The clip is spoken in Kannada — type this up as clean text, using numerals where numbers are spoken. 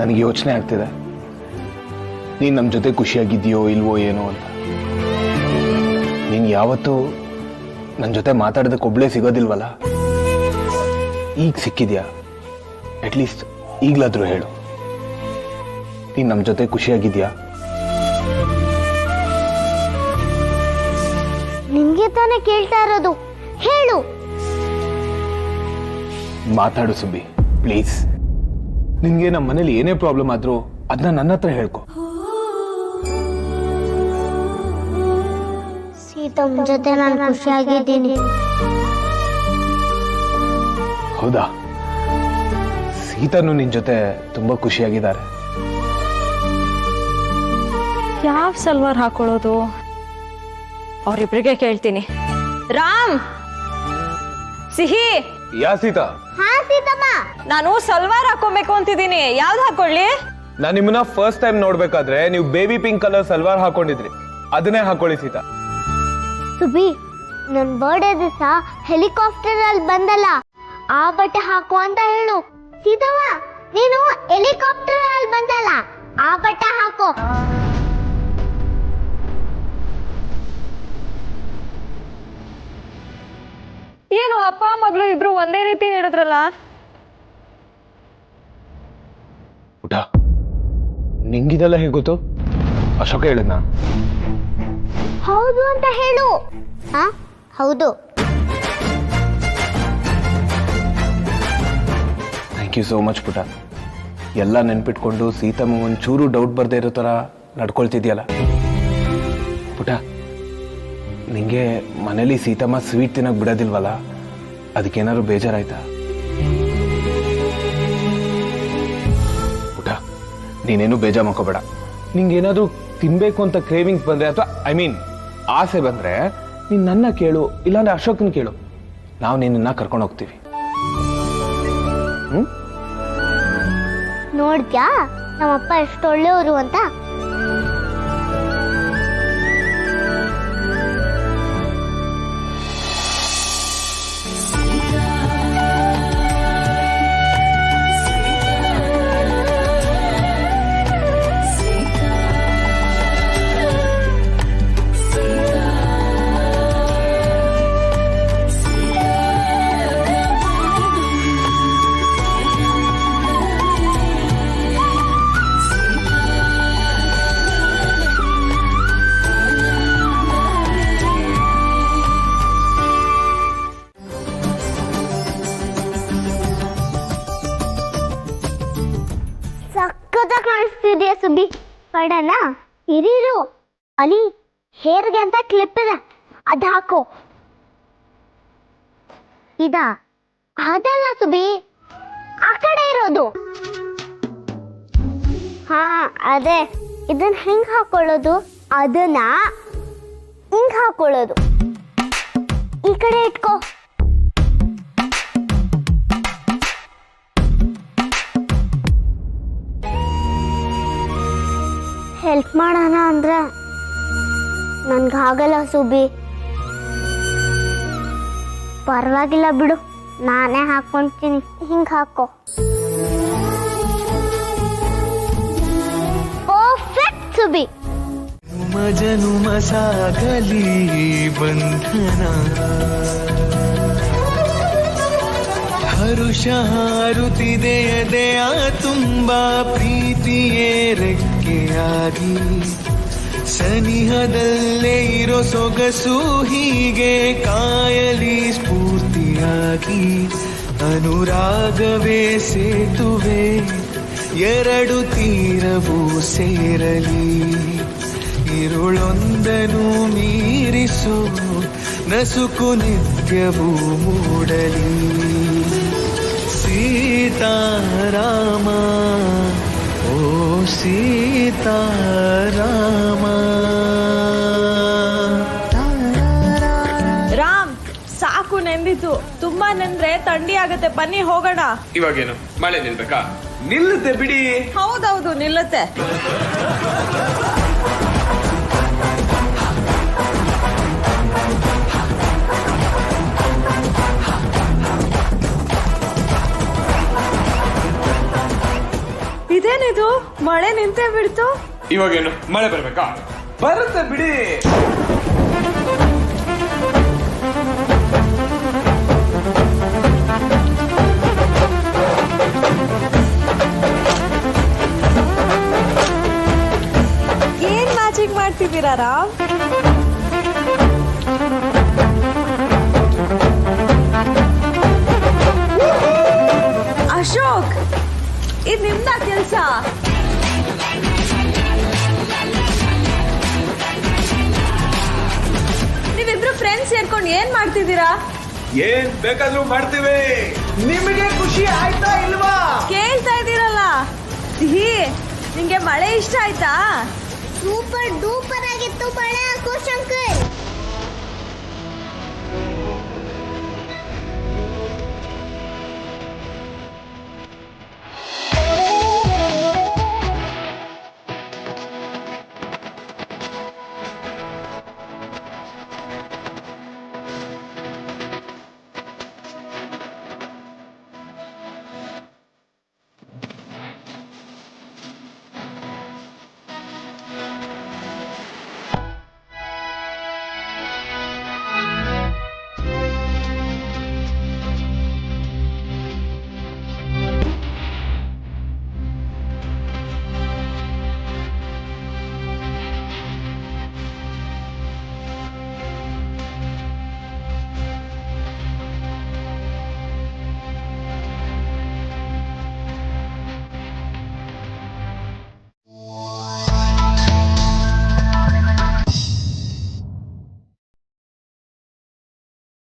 ನನಗೆ ಯೋಚನೆ ಆಗ್ತಿದೆ, ನೀನು ನಮ್ಮ ಜೊತೆ ಖುಷಿಯಾಗಿದೆಯೋ ಇಲ್ವೋ ಏನೋ ಅಂತ. ನೀನು ಯಾವತ್ತೂ ನನ್ನ ಜೊತೆ ಮಾತಾಡೋದಕ್ಕೆ ಒಬ್ಳೇ ಸಿಗೋದಿಲ್ವಲ್ಲ, ಈಗ ಸಿಕ್ಕಿದ್ಯಾ? ಅಟ್ಲೀಸ್ಟ್ ಈಗಲಾದರೂ ಹೇಳು, ನೀನು ನಮ್ಮ ಜೊತೆ ಖುಷಿಯಾಗಿದ್ಯಾ? ನಿನ್ಗೆ ತಾನೇ ಕೇಳ್ತಾ ಇರೋದು, ಹೇಳು. ಮಾತಾಡು ಸುಬ್ಬಿ, ಪ್ಲೀಸ್. ನಿನ್ಗೆ ನಮ್ಮ ಮನೇಲಿ ಏನೇ ಪ್ರಾಬ್ಲಮ್ ಆದ್ರೂ ಅದನ್ನ ನನ್ನ ಹತ್ರ ಹೇಳ್ಕೊ. ಸೀತಮ್ಮ ಜೊತೆ ನಾನು ಖುಷಿಯಾಗಿದ್ದೀನಿ. ಹೌದಾ? ಸೀತಾನು ನಿನ್ ಜೊತೆ ತುಂಬಾ ಖುಷಿಯಾಗಿದ್ದಾರೆ. ಯಾವ ಸಲ್ವಾರ್ ಹಾಕೊಳ್ಳೋದು ಅವರಿಬ್ರಿಗೆ ಕೇಳ್ತೀನಿ. ರಾಮ್, ಸಿಹಿ. ಯಾ ಸೀತಾ? ಹಾ ಸೀತಮ್ಮ, ನಾನು ಸಲ್ವಾರ್ ಹಾಕೊಬೇಕು ಅಂತಿದ್ದೀನಿ. ಯಾವ್ದು ಹಾಕೊಳ್ಳಿ? ನಾನು ನಿಮ್ಮನ್ನ ಫಸ್ಟ್ ಟೈಮ್ ನೋಡ್ಬೇಕಾದ್ರೆ ನೀವು ಬೇಬಿ ಪಿಂಕ್ ಕಲರ್ ಸಲ್ವಾರ್ ಹಾಕೊಂಡಿದ್ರಿ, ಅದನ್ನೇ ಹಾಕೊಳ್ಳಿ ಸೀತಾ. ಸುಬಿ, ನನ್ ಬರ್ಡೇ ದಿವಸ ಹೆಲಿಕಾಪ್ಟರ್ ಅಲ್ಲಿ ಬಂದಲ್ಲ, ಆ ಬಟ್ಟೆ ಹಾಕು ಅಂತ ಹೇಳು. ಸೀತವ್ವ, ನೀನು ಹೆಲಿಕಾಪ್ಟರ್ ಅಲ್ಲಿ ಬಂದಲ್ಲ, ಆ ಬಟ್ಟೆ ಹಾಕು. ಏನು ಅಪ್ಪ ಮಗಳು ಇಬ್ರು ಒಂದೇ ರೀತಿ ಹೇಳಿದ್ರಲ್ಲ? ಊಟ ನಿಂಗಿದೆಲ್ಲ ಹೇಗೆ ಗೊತ್ತು? ಅಶೋಕ ಹೇಳಿದ್ನಾ? ಹೌದು ಅಂತ ಹೇಳು. ಹಾ ಹೌದು. ಥ್ಯಾಂಕ್ ಯು ಸೋ ಮಚ್ ಪುಟ. ಎಲ್ಲ ನೆನ್ಪಿಟ್ಕೊಂಡು ಸೀತಮ್ಮ ಒಂಚೂರು ಡೌಟ್ ಬರ್ದೇ ಇರೋ ಥರ ನಡ್ಕೊಳ್ತಿದ್ಯಲ್ಲ ಪುಟ. ನಿಂಗೆ ಮನೇಲಿ ಸೀತಮ್ಮ ಸ್ವೀಟ್ ತಿನ್ನಕ್ ಬಿಡೋದಿಲ್ವಲ್ಲ, ಅದಕ್ಕೇನಾದ್ರು ಬೇಜಾರಾಯ್ತಾ? ಪುಟ, ನೀನೇನು ಬೇಜಾರು ಮಾಡ್ಕೋಬೇಡ. ನಿಂಗೇನಾದ್ರೂ ತಿನ್ಬೇಕು ಅಂತ ಕ್ರೇವಿಂಗ್ಸ್ ಬಂದ್ರೆ, ಅಥವಾ ಐ ಮೀನ್ ಆಸೆ ಬಂದ್ರೆ, ನೀನ್ ನನ್ನ ಕೇಳು, ಇಲ್ಲಾಂದ್ರೆ ಅಶೋಕನ್ ಕೇಳು, ನಾವು ನಿನ್ನ ಕರ್ಕೊಂಡು ಹೋಗ್ತೀವಿ. ನೋಡ್ದ್ಯಾ ನಮ್ಮಪ್ಪ ಎಷ್ಟು ಒಳ್ಳೆಯವರು ಅಂತ? ಸಕ್ಕತ್ತಾಗಿ ಕಾಣಿಸ್ತಿದ್ಯಾ ಸುಬ್ಬಿ. ಪಡಣ ಇರೀರು, ಅಲ್ಲಿ ಹೇರ್ಗೆ ಅಂತ ಕ್ಲಿಪ್ ಇದೆ, ಅದ್ ಹಾಕು. ಅದಲ್ಲ ಸುಬ್ಬಿ, ಆ ಕಡೆ ಇರೋದು. ಹಾ ಅದೇ, ಇದನ್ನ ಹೆಂಗ್ ಹಾಕೊಳ್ಳೋದು? ಅದನ್ನ ಹಿಂಗ್ ಹಾಕೊಳ್ಳೋದು. ಈ ಕಡೆ ಇಟ್ಕೋ. ಹೆಲ್ಪ್ ಮಾಡೋಣ ಅಂದ್ರೆ ನನ್ಗಾಗಲ್ಲ ಸುಬ್ಬಿ. ಪರವಾಗಿಲ್ಲ ಬಿಡು, ನಾನೇ ಹಾಕೊಂತೀನಿ. ಹಿಂಗ್ ಹಾಕೋ. ಪರ್ಫೆಕ್ಟ್ ಸುಬ್ಬಿ. ಜನುಮ ಸಾಗಲಿ ಬಂಧನ, ಹರುಷ ಹಾರುತ್ತಿದೆ ಎದೆಯ ತುಂಬಾ ಪ್ರೀತಿಯೇ ರೆಕ್ಕೆಯಾಗಿ, ಸನಿಹದಲ್ಲೇ ಇರೋ ಸೊಗಸು ಹೀಗೆ ಕಾಯಲಿ ಸ್ಫೂರ್ತಿಯಾಗಿ. ಅನುರಾಗವೇ ಸೇತುವೆ, ಎರಡು ತೀರವೂ ಸೇರಲಿ, ഇരുളൊന്തനു മീരിസു നസുಕು ನಿತ್ಯವೂ ಮೂಡಲಿ. ಸೀತಾರಾಮ ಓ ಸೀತಾರಾಮ. ರಾಮ್, ಸಾಕು ನೆಂದಿತ್ತು. ತುಂಬಾ ನೆಂದ್ರೆ ಥಂಡಿ ಆಗತ್ತೆ, ಬನ್ನಿ ಹೋಗೋಣ. ಇವಾಗೇನು ಮಳೆ ನಿಲ್ಬೇಕಾ? ನಿಲ್ಲುತ್ತೆ ಬಿಡಿ. ಹೌದೌದು, ನಿಲ್ಲುತ್ತೆ. ಇದೇನಿದು? ಮಳೆ ನಿಂತೇ ಬಿಡ್ತು. ಇವಾಗೇನು ಮಳೆ ಬರ್ಬೇಕಾ? ಬರುತ್ತೆ ಬಿಡಿ. ಏನ್ ಮ್ಯಾಚಿಂಗ್ ಮಾಡ್ತಿದ್ದೀರಾ ರಾಮ್? ಅಶೋಕ್, ಇದು ನಿಮ್ದ ಕೆಲ್ಸ. ನೀವಿಬ್ರು ಫ್ರೆಂಡ್ಸ್ ಸೇರ್ಕೊಂಡು ಏನ್ ಮಾಡ್ತಿದ್ದೀರಾ? ಏನ್ ಬೇಕಾದ್ರೂ ಮಾಡ್ತೀವಿ. ನಿಮಗೆ ಖುಷಿ ಆಯ್ತಾ ಇಲ್ವಾ? ಕೇಳ್ತಾ ಇದ್ದೀರಲ್ಲ. ಸಿಹಿ, ನಿಂಗೆ ಮಳೆ ಇಷ್ಟ ಆಯ್ತಾ? ಸೂಪರ್ ಡೂಪರ್ ಆಗಿತ್ತು ಮಳೆ ಆಕಾಶ್ ಅಂಕಲ್.